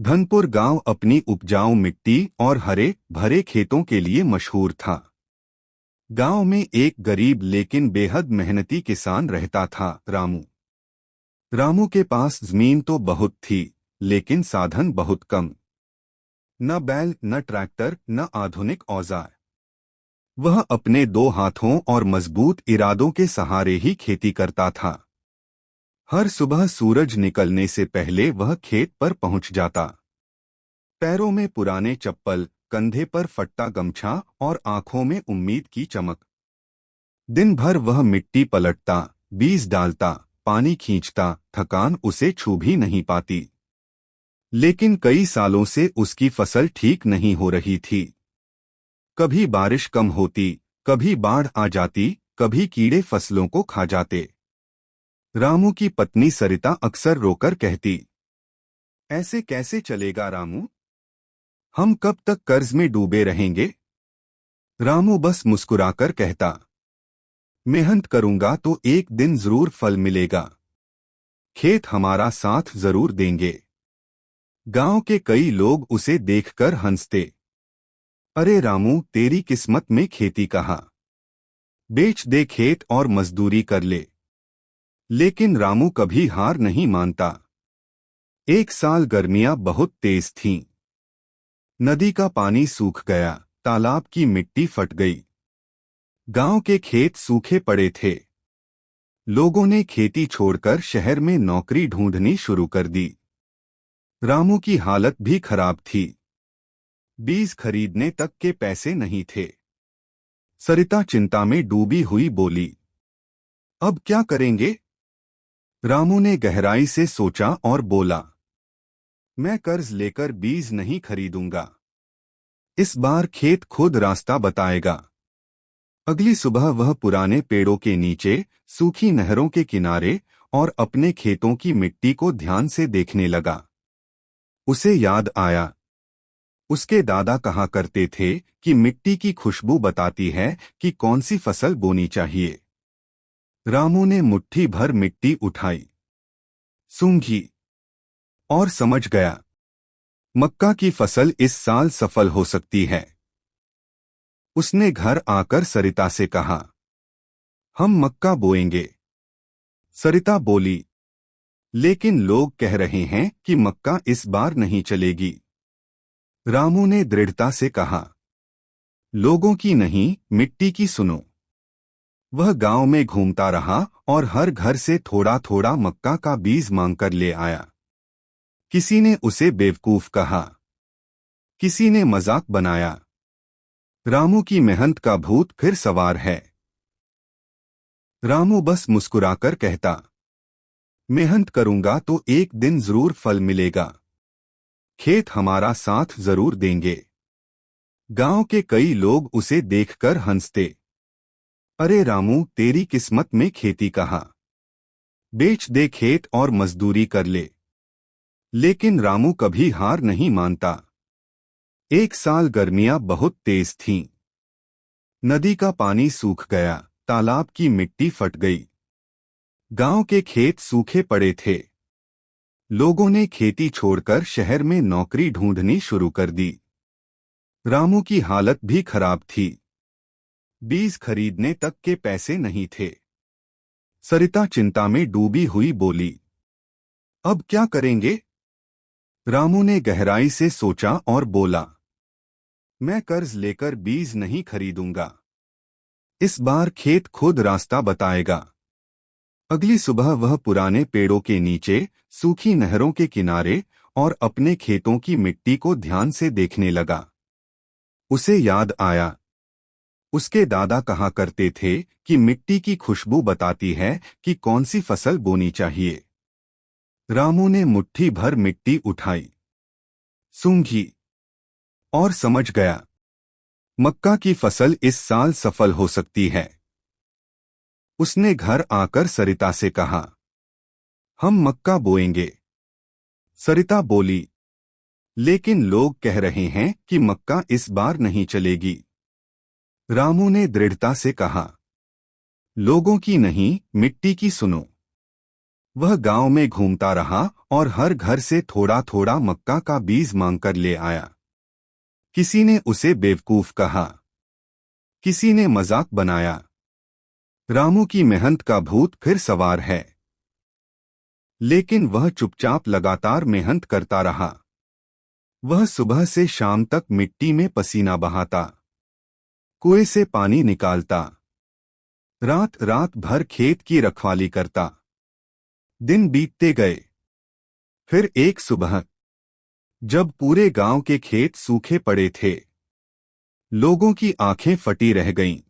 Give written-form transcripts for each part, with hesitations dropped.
धनपुर गांव अपनी उपजाऊ मिट्टी और हरे भरे खेतों के लिए मशहूर था। गांव में एक गरीब लेकिन बेहद मेहनती किसान रहता था, रामू। रामू के पास जमीन तो बहुत थी, लेकिन साधन बहुत कम। न बैल, न ट्रैक्टर, न आधुनिक औजार। वह अपने दो हाथों और मजबूत इरादों के सहारे ही खेती करता था। हर सुबह सूरज निकलने से पहले वह खेत पर पहुंच जाता। पैरों में पुराने चप्पल, कंधे पर फट्टा गमछा और आंखों में उम्मीद की चमक। दिन भर वह मिट्टी पलटता, बीज डालता, पानी खींचता, थकान उसे छू भी नहीं पाती। लेकिन कई सालों से उसकी फसल ठीक नहीं हो रही थी। कभी बारिश कम होती, कभी बाढ़ आ जाती, कभी कीड़े फसलों को खा जाते। रामू की पत्नी सरिता अक्सर रोकर कहती, ऐसे कैसे चलेगा रामू? हम कब तक कर्ज में डूबे रहेंगे? रामू बस मुस्कुराकर कहता, मेहनत करूंगा तो एक दिन जरूर फल मिलेगा। खेत हमारा साथ जरूर देंगे। गांव के कई लोग उसे देखकर हंसते। अरे रामू, तेरी किस्मत में खेती कहाँ? बेच दे खेत और मजदूरी कर ले। लेकिन रामू कभी हार नहीं मानता। एक साल गर्मियां बहुत तेज थीं। नदी का पानी सूख गया, तालाब की मिट्टी फट गई। गांव के खेत सूखे पड़े थे। लोगों ने खेती छोड़कर शहर में नौकरी ढूंढनी शुरू कर दी। रामू की हालत भी खराब थी। बीज खरीदने तक के पैसे नहीं थे। सरिता चिंता में डूबी हुई बोली, अब क्या करेंगे? रामू ने गहराई से सोचा और बोला, मैं कर्ज लेकर बीज नहीं खरीदूंगा। इस बार खेत खुद रास्ता बताएगा। अगली सुबह वह पुराने पेड़ों के नीचे, सूखी नहरों के किनारे और अपने खेतों की मिट्टी को ध्यान से देखने लगा। उसे याद आया, उसके दादा कहा करते थे कि मिट्टी की खुशबू बताती है कि कौन सी फसल बोनी चाहिए। रामू ने मुट्ठी भर मिट्टी उठाई, सूंघी और समझ गया, मक्का की फसल इस साल सफल हो सकती है। उसने घर आकर सरिता से कहा, हम मक्का बोएंगे। सरिता बोली, लेकिन लोग कह रहे हैं कि मक्का इस बार नहीं चलेगी। रामू ने दृढ़ता से कहा, लोगों की नहीं, मिट्टी की सुनो। वह गांव में घूमता रहा और हर घर से थोड़ा थोड़ा मक्का का बीज मांगकर ले आया। किसी ने उसे बेवकूफ कहा, किसी ने मजाक बनाया। रामू की मेहनत का भूत फिर सवार है। रामू बस मुस्कुराकर कहता, मेहनत करूंगा तो एक दिन जरूर फल मिलेगा। खेत हमारा साथ जरूर देंगे। गांव के कई लोग उसे देखकर हंसते। अरे रामू, तेरी किस्मत में खेती कहाँ? बेच दे खेत और मजदूरी कर ले। लेकिन रामू कभी हार नहीं मानता। एक साल गर्मियां बहुत तेज थीं। नदी का पानी सूख गया, तालाब की मिट्टी फट गई। गांव के खेत सूखे पड़े थे। लोगों ने खेती छोड़कर शहर में नौकरी ढूंढनी शुरू कर दी। रामू की हालत भी खराब थी। बीज खरीदने तक के पैसे नहीं थे। सरिता चिंता में डूबी हुई बोली, अब क्या करेंगे? रामू ने गहराई से सोचा और बोला, मैं कर्ज लेकर बीज नहीं खरीदूंगा। इस बार खेत खुद रास्ता बताएगा। अगली सुबह वह पुराने पेड़ों के नीचे, सूखी नहरों के किनारे और अपने खेतों की मिट्टी को ध्यान से देखने लगा। उसे याद आया, उसके दादा कहा करते थे कि मिट्टी की खुशबू बताती है कि कौन सी फसल बोनी चाहिए। रामू ने मुट्ठी भर मिट्टी उठाई, सूंघी और समझ गया, मक्का की फसल इस साल सफल हो सकती है। उसने घर आकर सरिता से कहा, हम मक्का बोएंगे। सरिता बोली, लेकिन लोग कह रहे हैं कि मक्का इस बार नहीं चलेगी। रामू ने दृढ़ता से कहा, लोगों की नहीं, मिट्टी की सुनो। वह गांव में घूमता रहा और हर घर से थोड़ा थोड़ा मक्का का बीज मांगकर ले आया। किसी ने उसे बेवकूफ कहा, किसी ने मजाक बनाया। रामू की मेहनत का भूत फिर सवार है। लेकिन वह चुपचाप लगातार मेहनत करता रहा। वह सुबह से शाम तक मिट्टी में पसीना बहाता, कुएं से पानी निकालता, रात रात भर खेत की रखवाली करता। दिन बीतते गए। फिर एक सुबह, जब पूरे गांव के खेत सूखे पड़े थे, लोगों की आंखें फटी रह गईं।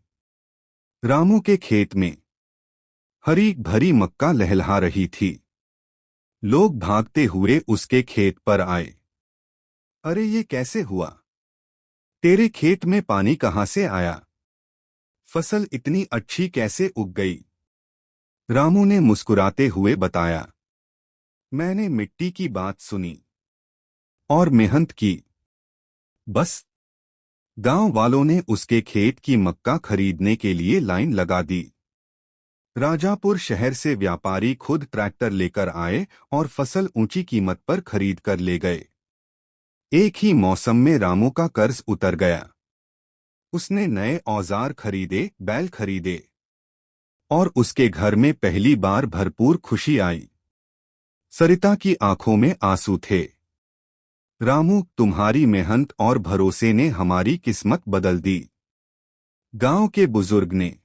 रामू के खेत में हरी भरी मक्का लहलहा रही थी। लोग भागते हुए उसके खेत पर आए। अरे ये कैसे हुआ? तेरे खेत में पानी कहाँ से आया? फसल इतनी अच्छी कैसे उग गई? रामू ने मुस्कुराते हुए बताया, मैंने मिट्टी की बात सुनी और मेहनत की। बस। गांव वालों ने उसके खेत की मक्का खरीदने के लिए लाइन लगा दी। राजापुर शहर से व्यापारी खुद ट्रैक्टर लेकर आए और फसल ऊंची कीमत पर खरीद कर ले गए। एक ही मौसम में रामू का कर्ज उतर गया। उसने नए औजार खरीदे, बैल खरीदे और उसके घर में पहली बार भरपूर खुशी आई। सरिता की आंखों में आंसू थे। रामू, तुम्हारी मेहनत और भरोसे ने हमारी किस्मत बदल दी। गांव के बुजुर्ग ने